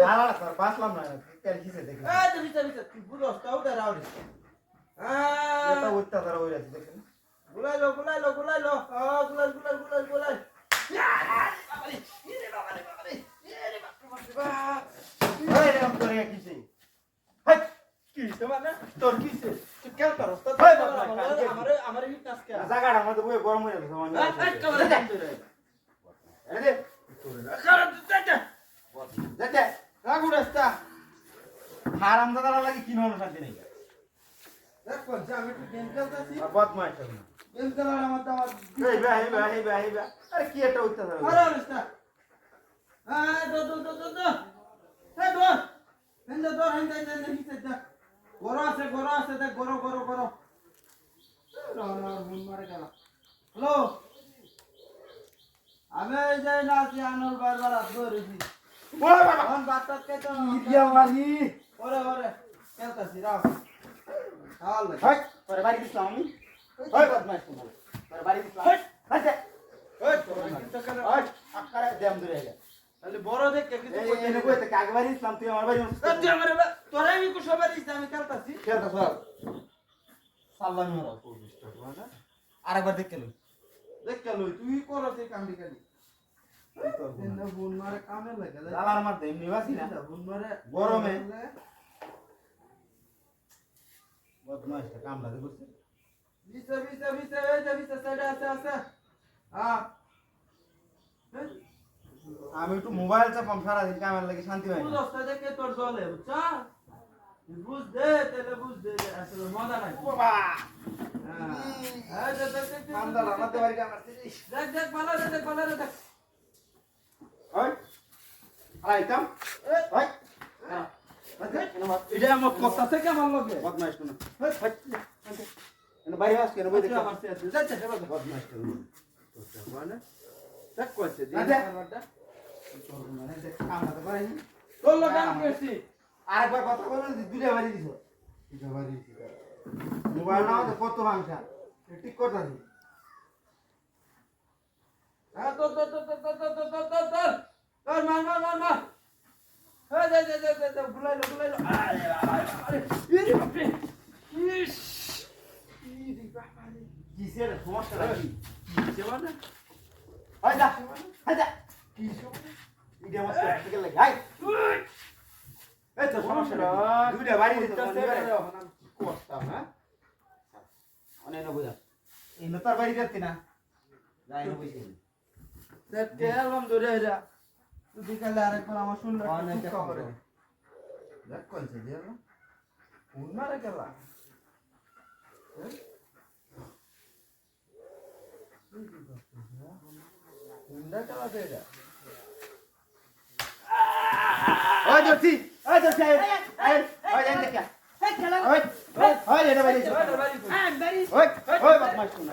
জানালা স্যার বাসলাম না কেন কিসে দেখি এটা অত্যাচার হয়ে যাচ্ছে দেখেন গুলাইলো গুলাই এরকম করে কিসে হাই কিসে মানে তোর কিসে তুই কেন করস তো আমারে হিট নাস কে জায়গাটা মধ্যে বই গরম হয়ে যাচ্ছে মানে এই কমরে দাম ধরে এই দে খারাপ দিতে দেখে রাগু রাস্তা হারাম দাদা লাগি কি হলো শান্তি নেই দেখ কোন যে আমি একটু গেম খেলতেছি বদমাইশ হবে না গেম খেলার আমার তো এই বা আরে কি একটা অত্যাচার আরে রাস্তা দো হে দো হেন্দে হিতে যা গরো আছে দেখ গরো মন মারে গেল হ্যালো আমি এই যে নাচি আনল বারবার ধরেছি ও বাবা কোন বাতত কে তো ইয়া মারি ওরে কেলতাছি রাও হাল হাই পরে বাড়ি দিলাম আমি হাই বদমাইশ তোমার পরে বাড়ি দিলাম হাই ওই তোরা কিন্তু করে হাই আকারে দেম ধরে গেল তাহলে বড় দেখ কে কিছু এই এনে কইতে কাকে বাড়ি দিলাম তুই আমার বাড়ি তুই আমারে তোরা আমি কো সবাই দিছ আমি কেলতাছি কেটা সব সাল্লাম মারা আরেকবার দেখ কেন দেখ কেন তুই করছ এই কামটি খালি এন্ড বুন মারে কামে লাগে লালার মার দেম নিবাসি না বুন মারে গরমে বদমাইশ কাম লাগে বুঝছিস বিছে সাইডে আছে হ্যাঁ আমি একটু মোবাইল চাপাম সারা দিন কামের লাগে শান্তি হয় বুঝ না অবস্থা দেখে তোর জলে বুঝছা বুঝ দে আসলে মজা নাই বাবা হ্যাঁ দেখ কামদার আমাদের বাড়ি কাম আসছে দেখ ভালো রে দেখ ওই আইতাম ওই এটা আমার কথা থেকে আমার লগে বদমাইশ কোন বাইরে আস কেন বই দেখ আমার সে আছে যাচ্ছে হেবা বদমাইশ কোন মানে দেখ কইছে না, দেখ। কামটা তো করেনি তোর লগে আমি কইছি আরেকবার কথা বলবেন দুইটা বাড়ি দিছ দুইটা বাড়ি দিছ মোবাইল নাও তো কত ভাঙছা ঠিক কথা দি হ্যাঁ তোর মার হ্যাঁ দে বুলাইলো আরে ইরে বাপরে ইস ইরে বাপরে কিসের সমস্যা কি কিসে মানে হাই যা কিসে মানে ভিডিও মত ঠিক লাগে হাই এই তো সমস্যা দুইটা বাড়ি দিছ কষ্ট হ্যাঁ অনেক না বুঝা এই নতার বাড়ি যাচ্ছে না যাই না বুঝি দেখ কে অ্যালবাম ধরে এরা তুই বিকালে আরেকবার আমার শুনলে অনেক করে দেখ কোনছে যে ফোন মারে গেলা ফোনটা গেলা দেরা ওই জর্সি ওই জান দেখা ওই এটা বাড়ি ওই বদমাশ কোন